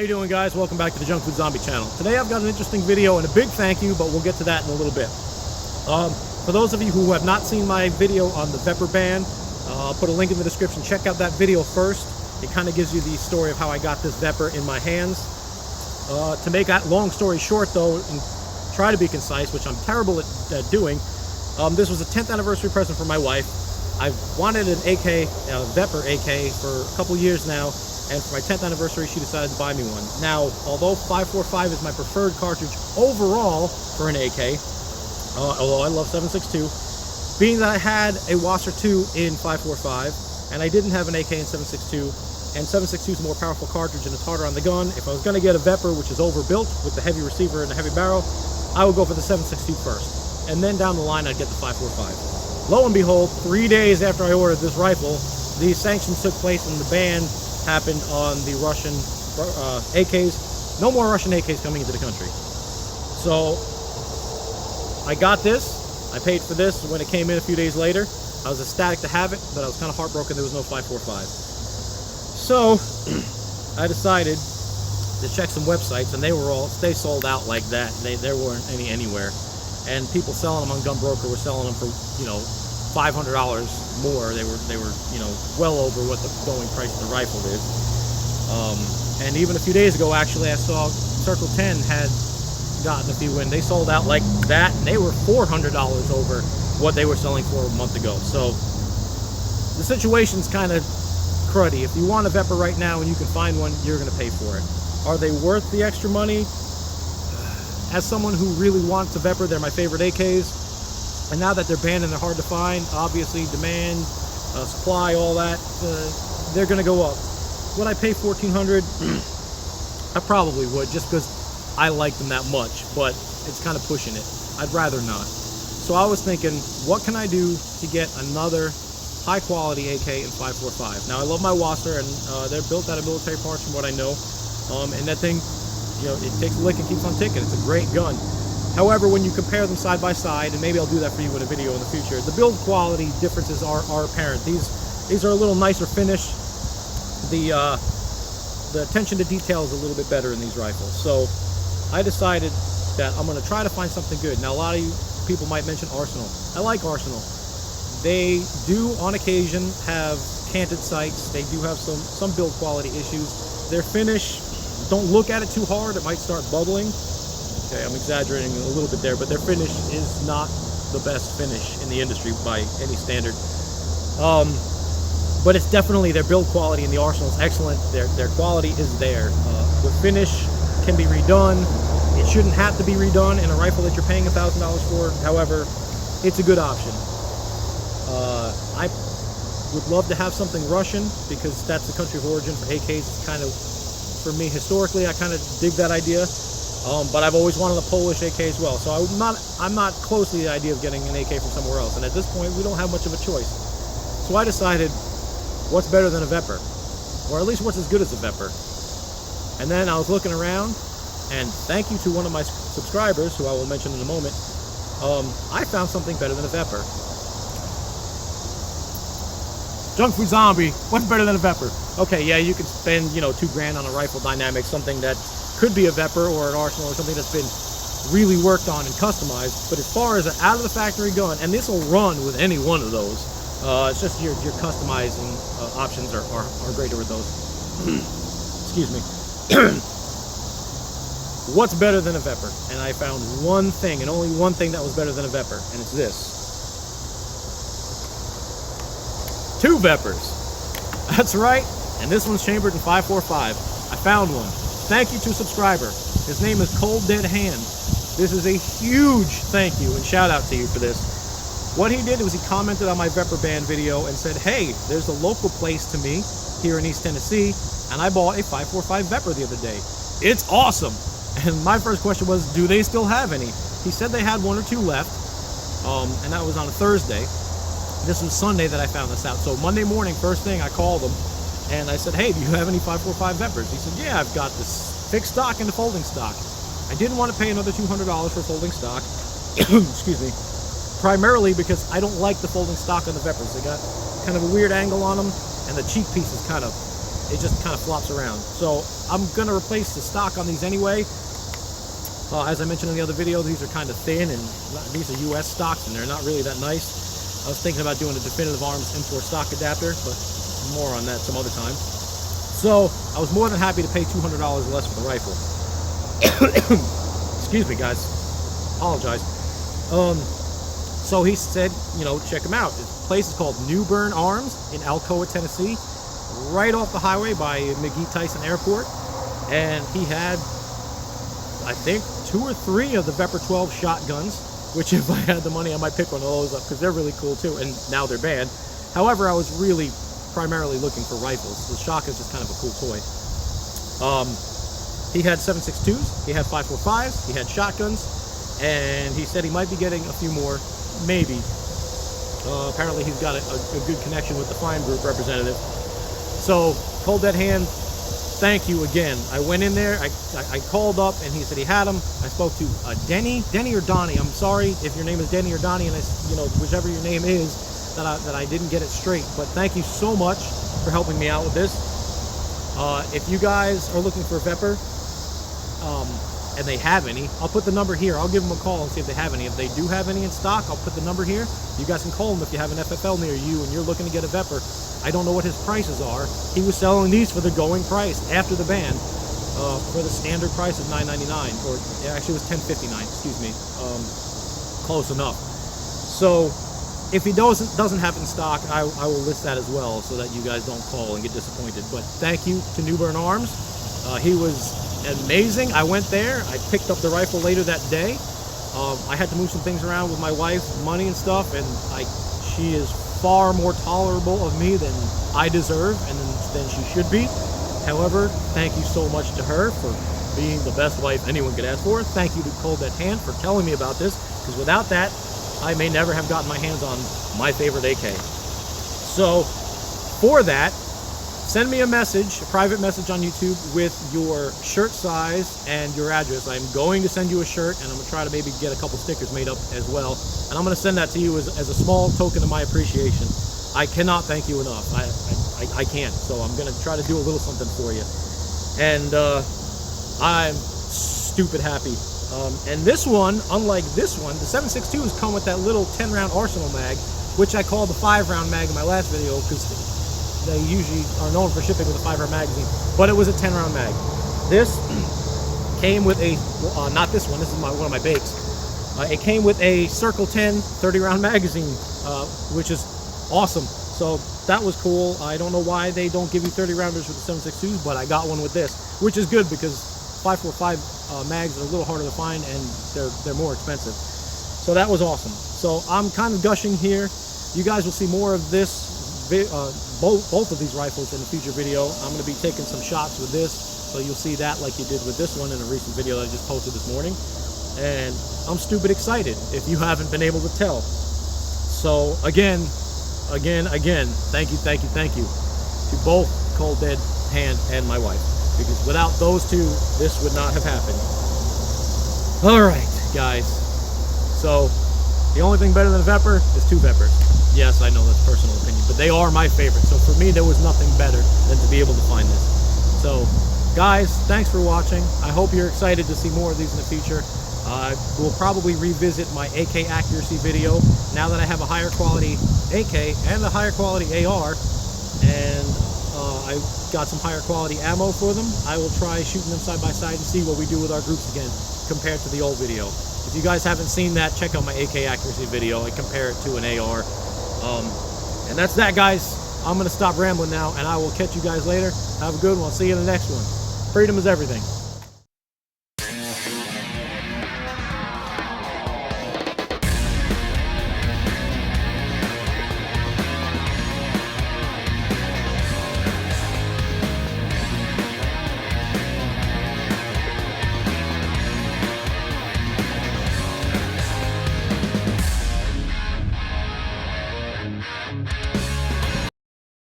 How you doing, guys? Welcome back to the Junk Food Zombie channel. Today I've got an interesting video and a big thank you, but we'll get to that in a little bit. For those of you who have not seen my video on the VEPR ban, I'll put a link in the description. Check out that video first. It kind of gives you the story of how I got this VEPR in my hands. To make that long story short, though, and try to be concise, which I'm terrible at doing, this was a 10th anniversary present for my wife. I've wanted an AK, VEPR AK, for a couple years now. And for my 10th anniversary, she decided to buy me one. Now, although 545 is my preferred cartridge overall for an AK, although I love 762, being that I had a Wasser 2 in 545, and I didn't have an AK in 762, and 762 is a more powerful cartridge and it's harder on the gun, if I was going to get a VEPR, which is overbuilt with the heavy receiver and the heavy barrel, I would go for the 762 first. And then down the line, I'd get the 545. Lo and behold, 3 days after I ordered this rifle, the sanctions took place and the ban happened on the Russian AKs. No more Russian AKs coming into the country. So I got this. I paid for this when it came in a few days later. I was ecstatic to have it, but I was kind of heartbroken there was no 545. So I decided to check some websites, and they sold out like that. There weren't any anywhere, and people selling them on Gun Broker were selling them for, you know, $500 more. They were, you know, well over what the going price of the rifle is. And even a few days ago, actually, I saw Circle 10 had gotten a few in. They sold out like that, and they were $400 over what they were selling for a month ago. So the situation's kind of cruddy. If you want a VEPR right now and you can find one, you're going to pay for it. Are they worth the extra money? As someone who really wants a VEPR, they're my favorite AKs. And now that they're banned and they're hard to find, obviously demand, supply, all that, they're going to go up. Would I pay $1,400? I probably would, just because I like them that much, but it's kind of pushing it. I'd rather not. So I was thinking, what can I do to get another high-quality AK in 545? Now, I love my Wasser, and they're built out of military parts from what I know. And that thing, you know, it takes a lick and keeps on ticking. It's a great gun. However, when you compare them side by side, and maybe I'll do that for you in a video in the future, the build quality differences are apparent. These are a little nicer finish. The attention to detail is a little bit better in these rifles. So I decided that I'm going to try to find something good. Now, a lot of you people might mention Arsenal. I like Arsenal. They do, on occasion, have canted sights. They do have some build quality issues. Their finish, don't look at it too hard. It might start bubbling. Okay, I'm exaggerating a little bit there, but their finish is not the best finish in the industry by any standard. But it's definitely, their build quality in the Arsenal is excellent. Their quality is there. The finish can be redone. It shouldn't have to be redone in a rifle that you're paying $1,000 for. However, it's a good option. I would love to have something Russian, because that's the country of origin for AKs. It's kind of, for me, historically, I kind of dig that idea. But I've always wanted a Polish AK as well, so I'm not close to the idea of getting an AK from somewhere else. And at this point, we don't have much of a choice. So I decided, what's better than a VEPR? Or at least what's as good as a VEPR? And then I was looking around, and thank you to one of my subscribers, who I will mention in a moment, I found something better than a VEPR. Junk Food Zombie, what's better than a VEPR? Okay, yeah, you could spend, you know, $2 grand on a rifle dynamic, something that could be a VEPR or an Arsenal or something that's been really worked on and customized. But as far as an out of the factory gun, and this will run with any one of those, it's just your customizing options are greater with those. Excuse me. What's better than a VEPR? And I found one thing, and only one thing, that was better than a VEPR, and it's this. 2 VEPRs. That's right. And this one's chambered in 545. I found one. Thank you to a subscriber. His name is Cold Dead Hand. This is a huge thank you and shout out to you for this. What he did was he commented on my VEPR ban video and said, hey, there's a local place to me here in East Tennessee, and I bought a 545 VEPR the other day. It's awesome. And my first question was, do they still have any? He said they had 1 or 2 left, and that was on a Thursday. This was Sunday that I found this out. So Monday morning, first thing, I called him, and I said, hey, do you have any 545 VEPRs? He said, yeah, I've got this fixed stock and the folding stock. I didn't want to pay another $200 for folding stock, excuse me, primarily because I don't like the folding stock on the VEPRs. They got kind of a weird angle on them, and the cheek piece is kind of it just kind of flops around. So I'm gonna replace the stock on these anyway. As I mentioned in the other video, these are kind of thin, and these are US stocks, and they're not really that nice. I was thinking about doing a Definitive Arms import stock adapter, but more on that some other time. So I was more than happy to pay $200 less for the rifle. Excuse me, guys. Apologize. So he said, you know, check him out. This place is called New Bern Arms in Alcoa, Tennessee, right off the highway by McGee Tyson Airport. And he had, I think, 2 or 3 of the VEPR 12 shotguns, which if I had the money, I might pick one of those up because they're really cool too, and now they're banned. However, I was really primarily looking for rifles. The shotgun's just kind of a cool toy. He had 7.62s, he had 5.45s, he had shotguns, and he said he might be getting a few more, maybe. Apparently he's got a good connection with the Fine Group representative. So, Cold Dead Hand, thank you again. I went in there, I called up, and he said he had them. I spoke to Denny or Donnie. I'm sorry if your name is Denny or Donnie, and you know, whichever your name is, that I didn't get it straight. But thank you so much for helping me out with this. If you guys are looking for a VEPR, and they have any, I'll put the number here. I'll give them a call and see if they have any. If they do have any in stock, I'll put the number here. You guys can call them if you have an FFL near you and you're looking to get a VEPR. I don't know what his prices are. He was selling these for the going price after the ban, for the standard price of $9.99, or actually it was $10.59. Excuse me. Close enough. So if he doesn't have it in stock, I will list that as well, so that you guys don't call and get disappointed. But thank you to New Bern Arms. He was amazing. I went there. I picked up the rifle later that day. I had to move some things around with my wife, money and stuff, and she is far more tolerable of me than I deserve and than she should be. However, thank you so much to her for being the best wife anyone could ask for. Thank you to Cold Dead Hand for telling me about this, because without that, I may never have gotten my hands on my favorite AK. So, for that, send me a message, a private message on YouTube with your shirt size and your address. I'm going to send you a shirt, and I'm going to try to maybe get a couple stickers made up as well. And I'm going to send that to you as a small token of my appreciation. I cannot thank you enough. I can't. So I'm going to try to do a little something for you. And I'm stupid happy. And this one, unlike this one, the 7.62s come with that little 10-round Arsenal mag, which I called the 5-round mag in my last video, because they usually are known for shipping with a 5-round magazine, but it was a 10-round mag. This came with a, not this one, this is one of my bakes. It came with a Circle 10 30-round magazine, which is awesome. So that was cool. I don't know why they don't give you 30-rounders with the 7.62s, but I got one with this, which is good because 5.45 mags are a little harder to find, and they're more expensive. So that was awesome. So I'm kind of gushing here. You guys will see more of this, both of these rifles in a future video. I'm going to be taking some shots with this, so you'll see that like you did with this one in a recent video that I just posted this morning. And I'm stupid excited, if you haven't been able to tell. So again, thank you to both Cold Dead Hand and my wife, because without those two, this would not have happened. All right, guys. So the only thing better than a VEPR is 2 VEPRs. Yes, I know that's personal opinion, but they are my favorite. So for me, there was nothing better than to be able to find this. So guys, thanks for watching. I hope you're excited to see more of these in the future. We'll probably revisit my AK accuracy video now that I have a higher quality AK and a higher quality AR, and I've got some higher quality ammo for them. I will try shooting them side by side and see what we do with our groups again compared to the old video. If you guys haven't seen that, check out my AK accuracy video. I compare it to an AR. And that's that, guys. I'm going to stop rambling now, and I will catch you guys later. Have a good one. I'll see you in the next one. Freedom is everything.